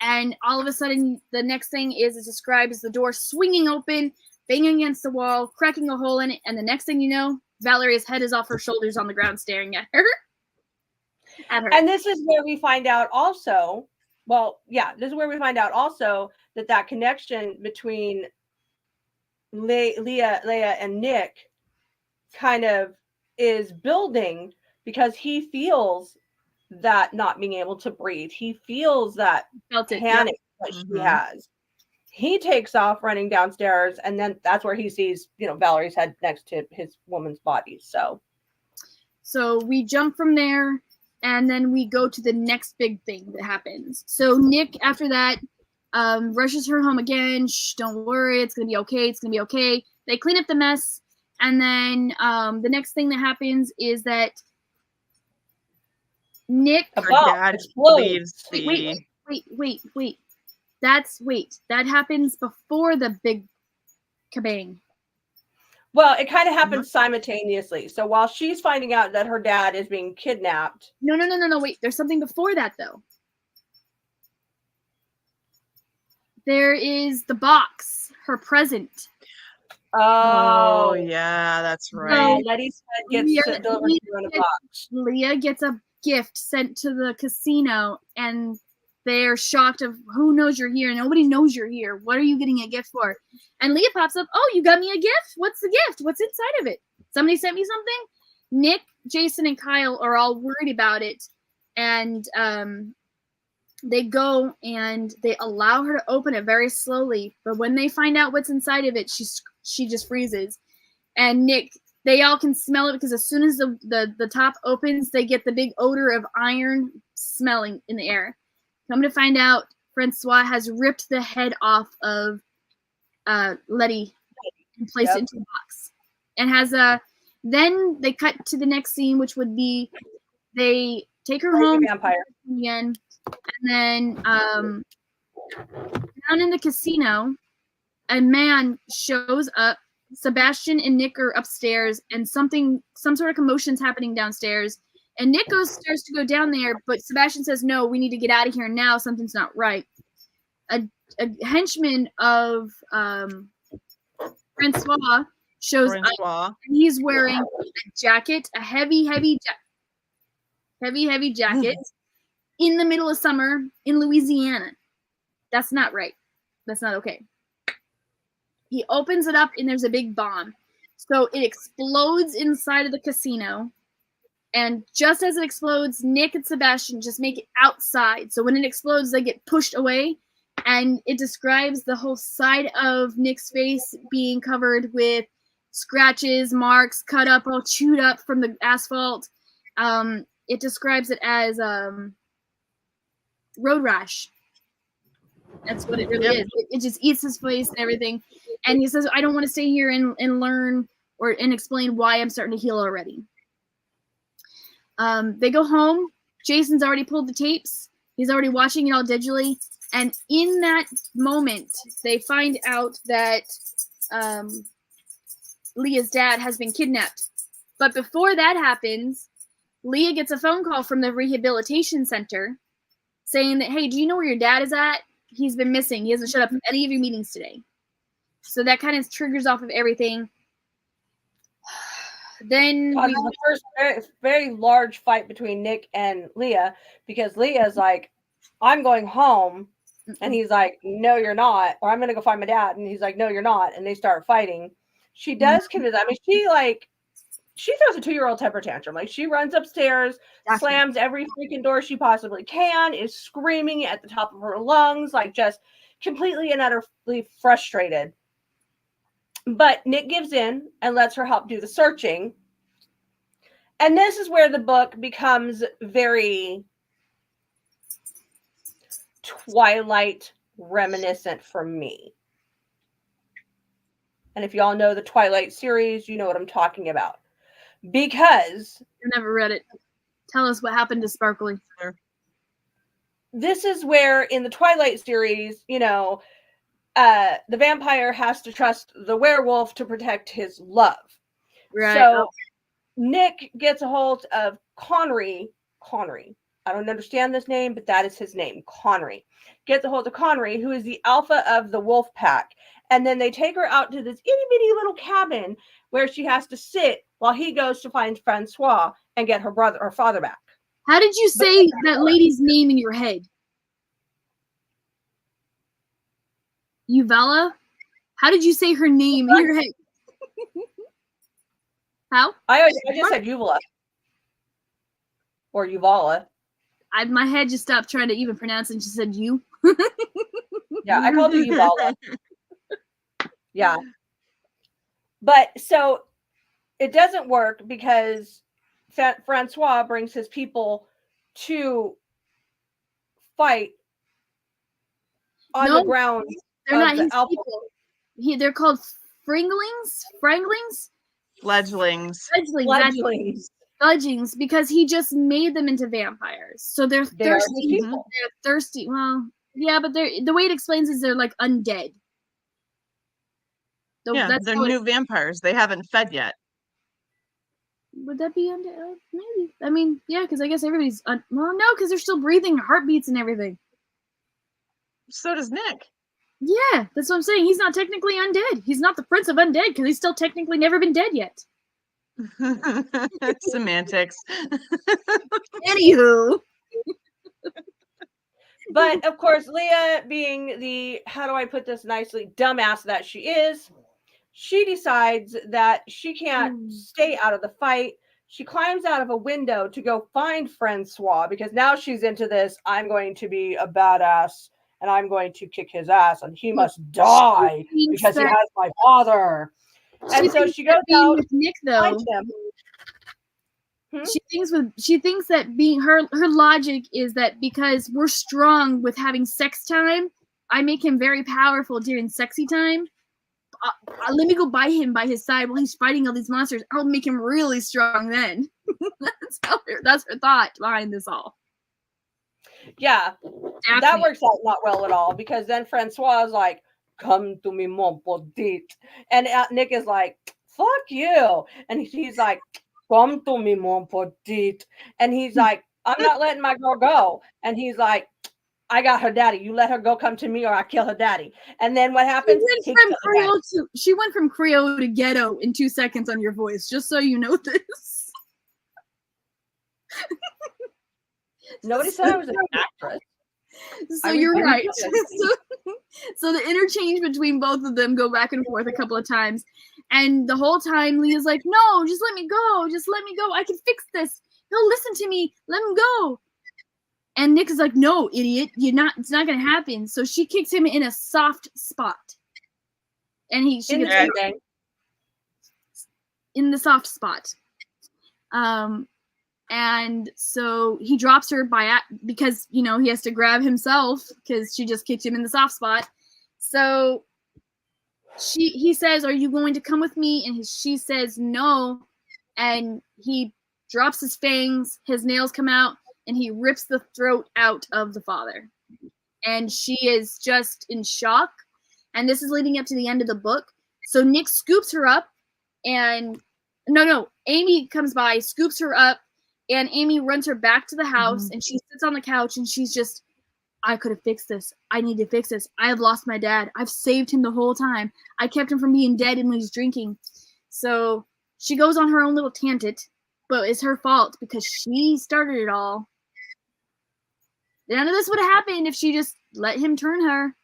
And all of a sudden, the next thing is described as the door swinging open, banging against the wall, cracking a hole in it. And the next thing you know, Valerie's head is off her shoulders on the ground staring at her. And this is where we find out also, that connection between Leah and Nick kind of is building, because he feels that not being able to breathe. He feels that Felt it. panic that she Mhm. has. He takes off running downstairs, and then that's where he sees, Valerie's head next to his woman's body. So we jump from there, and then we go to the next big thing that happens. So Nick, after that, rushes her home again. Shh, don't worry, it's gonna be okay. It's gonna be okay. They clean up the mess, and then the next thing that happens is that Nick. A Her bomb dad explodes. leaves the. Wait. That happens before the big kabang. Well, it kind of happens simultaneously. So while she's finding out that her dad is being kidnapped. No, wait. There's something before that, though. There is the box, her present. Oh, yeah, that's right. Letty's head gets delivered in a box. Leah gets a gift sent to the casino, and they're shocked of who knows you're here. Nobody knows you're here. What are you getting a gift for? And Leah pops up. Oh, you got me a gift? What's the gift? What's inside of it? Somebody sent me something? Nick, Jason, and Kyle are all worried about it. And they go and they allow her to open it very slowly. But when they find out what's inside of it, she just freezes. And Nick, they all can smell it because as soon as the top opens, they get the big odor of iron smelling in the air. Come to find out, Francois has ripped the head off of Letty and placed it into the box. And then they cut to the next scene, which would be they take her home vampire again. And then down in the casino, a man shows up. Sebastian and Nick are upstairs, and some sort of commotion's happening downstairs. And Nick goes upstairs to go down there, but Sebastian says, no, we need to get out of here now. Something's not right. A henchman of Francois shows up, and he's wearing a jacket, a heavy jacket in the middle of summer in Louisiana. That's not right. That's not okay. He opens it up, and there's a big bomb. So it explodes inside of the casino. And just as it explodes, Nick and Sebastian just make it outside. So when it explodes, they get pushed away. And it describes the whole side of Nick's face being covered with scratches, marks, cut up, all chewed up from the asphalt. It describes it as road rash. That's what it really is. It just eats his face and everything. And he says, I don't want to stay here and learn and explain why I'm starting to heal already. They go home. Jason's already pulled the tapes. He's already watching it all digitally. And in that moment, they find out that Leah's dad has been kidnapped. But before that happens, Leah gets a phone call from the rehabilitation center saying that, hey, do you know where your dad is at? He's been missing. He hasn't showed up at any of your meetings today. So that kind of triggers off of everything. Then the first very large fight between Nick and Leah, because Leah's like, I'm going home. And he's like, no, you're not. Or I'm going to go find my dad. And he's like, no, you're not. And they start fighting. She does convince. I mean, she throws a 2-year-old temper tantrum. Like, she runs upstairs, slams every freaking door she possibly can, is screaming at the top of her lungs, like just completely and utterly frustrated. But Nick gives in and lets her help do the searching. And this is where the book becomes very Twilight reminiscent for me. And if y'all know the Twilight series, you know what I'm talking about. Because I never read it. Tell us what happened to Sparkly. This is where in the Twilight series, the vampire has to trust the werewolf to protect his love. Right. So Nick gets a hold of Connery. I don't understand this name, but that is his name, Connery. Gets a hold of Connery, who is the alpha of the wolf pack. And then they take her out to this itty-bitty little cabin where she has to sit while he goes to find Francois and get her father back. How did you say that lady's name in your head? Uvala? How did you say her name in your head? How? I just said Uvala. Or Uvala. my head just stopped trying to even pronounce it, and she said you. Yeah, I called her Uvalda. Yeah. But so it doesn't work because Francois brings his people to fight on the ground. They're not his people. They're called Franglings, Fledglings. Fledglings, because he just made them into vampires. So they're thirsty. They're thirsty. Well, yeah, but the way it explains is they're like undead. Yeah, they're new vampires. They haven't fed yet. Would that be undead? Maybe. I mean, yeah, because I guess everybody's well, no, because they're still breathing, heartbeats and everything. So does Nick. Yeah, that's what I'm saying. He's not technically undead. He's not the prince of undead because he's still technically never been dead yet. Semantics. Anywho. But of course, Leah, being the, how do I put this nicely, dumbass that she is, she decides that she can't stay out of the fight. She climbs out of a window to go find Francois because now she's into this. I'm going to be a badass and I'm going to kick his ass and he must die because he has my father. And so she goes out with Nick, though. Find him. She thinks that being her logic is that because we're strong with having sex time, I make him very powerful during sexy time. Let me go by him by his side while he's fighting all these monsters. I'll make him really strong then. That's her thought behind this all. Yeah, Daphne. That works out not well at all because then Francois is like, "Come to me, mon petit," and Nick is like, "Fuck you," and he's like, "Come to me, mon petit," and he's like, "I'm not letting my girl go," and he's like, "I got her daddy. You let her go. Come to me, or I kill her daddy." And then what happens? She went from Creole to ghetto in 2 seconds on your voice, just so you know this. Nobody said I was an actress. So you're right. So the interchange between both of them go back and forth a couple of times. And the whole time Leah's like, "No, just let me go. Just let me go. I can fix this. He'll listen to me. Let him go." And Nick is like, "No, idiot. It's not going to happen." So she kicks him in a soft spot. And she gets in the soft spot. And so he drops her because, he has to grab himself because she just kicked him in the soft spot. So he says, "Are you going to come with me?" And she says no. And he drops his fangs, his nails come out, and he rips the throat out of the father. And she is just in shock. And this is leading up to the end of the book. So Nick scoops her up and Amy comes by, scoops her up, and Amy runs her back to the house, and she sits on the couch, and she's just, "I could have fixed this. I need to fix this. I have lost my dad. I've saved him the whole time. I kept him from being dead and when he's drinking." So she goes on her own little tangent, but it's her fault because she started it all. None of this would have happened if she just let him turn her.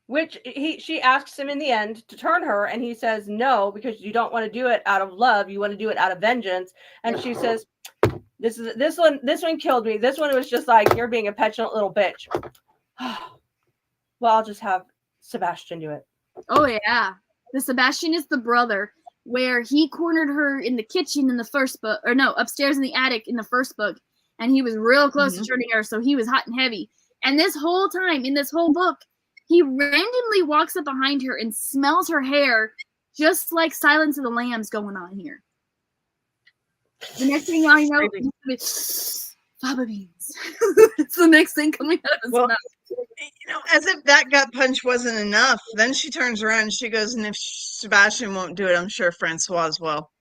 Which she asks him in the end to turn her, and he says no because you don't want to do it out of love. You want to do it out of vengeance. And she says, "This one killed me. This one was just like, you're being a petulant little bitch." Well, I'll just have Sebastian do it. Oh yeah, the Sebastian is the brother where he cornered her in the kitchen in the first book, or no, upstairs in the attic in the first book, and he was real close to turning her, so he was hot and heavy. And this whole time in this whole book, he randomly walks up behind her and smells her hair, just like Silence of the Lambs going on here. The next thing I know, fava beans. It's the next thing coming out of his mouth. As if that gut punch wasn't enough, then she turns around and she goes, "And if Sebastian won't do it, I'm sure Francois will."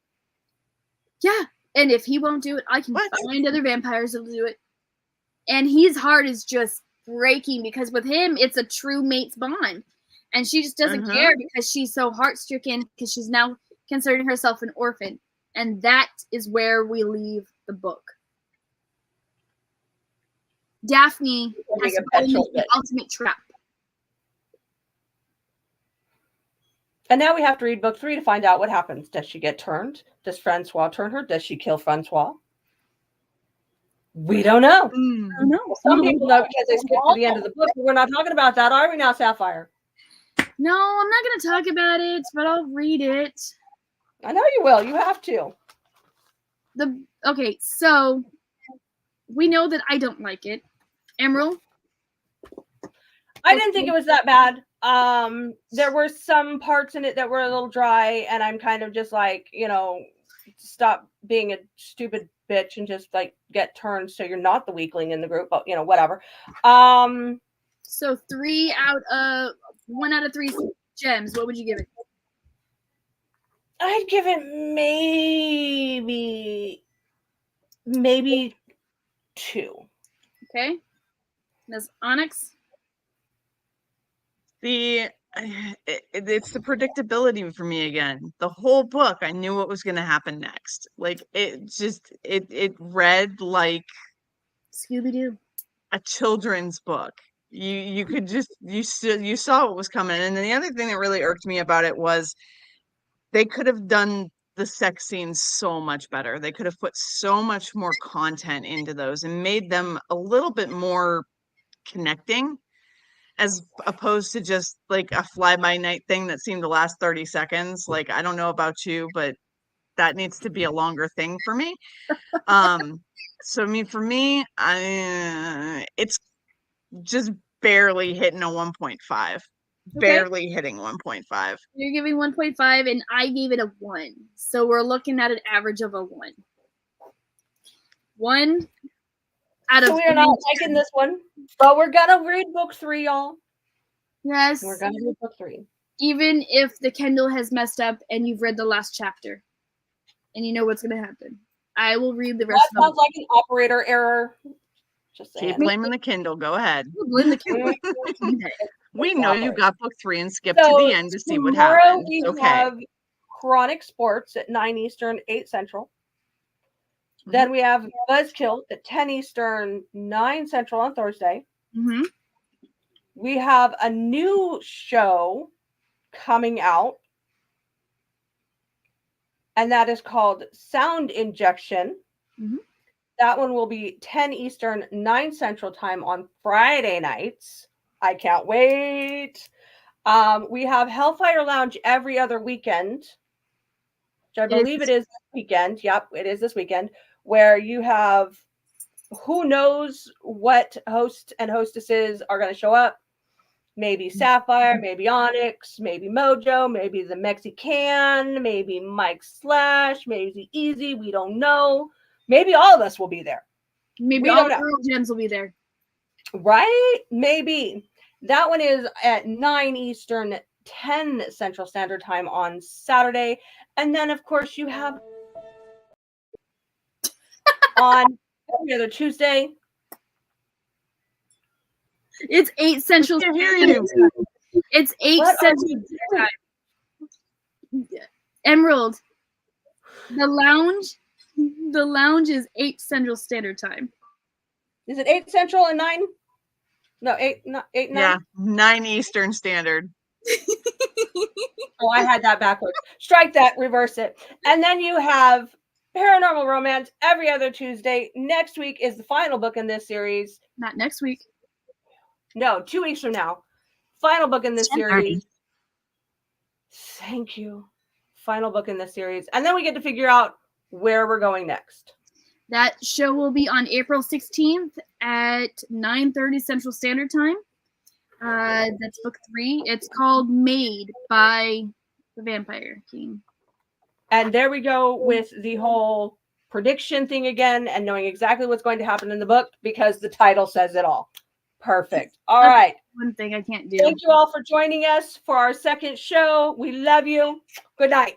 Yeah, and if he won't do it, I can find other vampires that'll do it. And his heart is just breaking because with him, it's a true mate's bond. And she just doesn't care because she's so heart-stricken because she's now considering herself an orphan. And that is where we leave the book. Daphne has fallen into the ultimate trap. And now we have to read book 3 to find out what happens. Does she get turned? Does Francois turn her? Does she kill Francois? We don't know. I don't know. Some people know because they skipped to the end of the book, but we're not talking about that, are we now, Sapphire? No, I'm not going to talk about it, but I'll read it. I know you will. You have to. Okay, so we know that I don't like it. Emerald? I didn't think it was that bad. There were some parts in it that were a little dry, and I'm kind of just like, stop being a stupid bitch and just like get turned so you're not the weakling in the group, but whatever. So 1 out of 3 gems. What would you give it? I'd give it maybe 2. Okay. Ms. Onyx? It's the predictability for me again. The whole book, I knew what was going to happen next. Like it read like Scooby-Doo. a children's book. You could just you saw what was coming. And then the other thing that really irked me about it was they could have done the sex scenes so much better. They could have put so much more content into those and made them a little bit more connecting, as opposed to just like a fly-by-night thing that seemed to last 30 seconds. Like, I don't know about you, but that needs to be a longer thing for me. So I mean, for me, it's just barely hitting a 1.5. Barely hitting 1.5. You're giving 1.5, and I gave it a 1. So we're looking at an average of a 1. 1 out of. So we are not liking this one, but we're gonna read book 3, y'all. Yes. We're gonna read book 3. Even if the Kindle has messed up and you've read the last chapter, and you know what's gonna happen, I will read the rest. That sounds like an operator error. Just saying. Keep blaming the Kindle. Go ahead. Blame the Kindle. We know you got book 3 and skipped to the end to see what tomorrow happened. We Okay. have Chronic Sports at 9 Eastern, 8 Central. Then we have Buzzkill at 10 Eastern, 9 Central on Thursday. Mm-hmm. We have a new show coming out, and that is called Sound Injection. Mm-hmm. That one will be 10 Eastern, 9 Central time on Friday nights. I can't wait. We have Hellfire Lounge every other weekend, which I believe it is this weekend. Yep, it is this weekend, where you have who knows what host and hostesses are going to show up. Maybe Sapphire, maybe Onyx, maybe Mojo, maybe the Mexican, maybe Mike Slash, maybe Easy. We don't know. Maybe all of us will be there. Maybe all the Earl Gems will be there. Right? Maybe. That one is at 9 Eastern, 10 Central Standard Time on Saturday. And then, of course, you have on every other Tuesday. It's 8 Central. I hear you. It's 8 Central time. Emerald. The lounge is 8 Central Standard Time. Is it 8 Central and 9? No, 8, 9. Yeah, 9 Eastern Standard. Oh, I had that backwards. Strike that, reverse it. And then you have Paranormal Romance every other Tuesday. Next week is the final book in this series. Not next week. No, 2 weeks from now. Final book in this series. Thank you. Final book in this series. And then we get to figure out where we're going next. That show will be on April 16th at 9:30 Central Standard Time. That's book 3. It's called Made by the Vampire King. And there we go with the whole prediction thing again and knowing exactly what's going to happen in the book because the title says it all. Perfect. All right. One thing I can't do. Thank you all for joining us for our second show. We love you. Good night.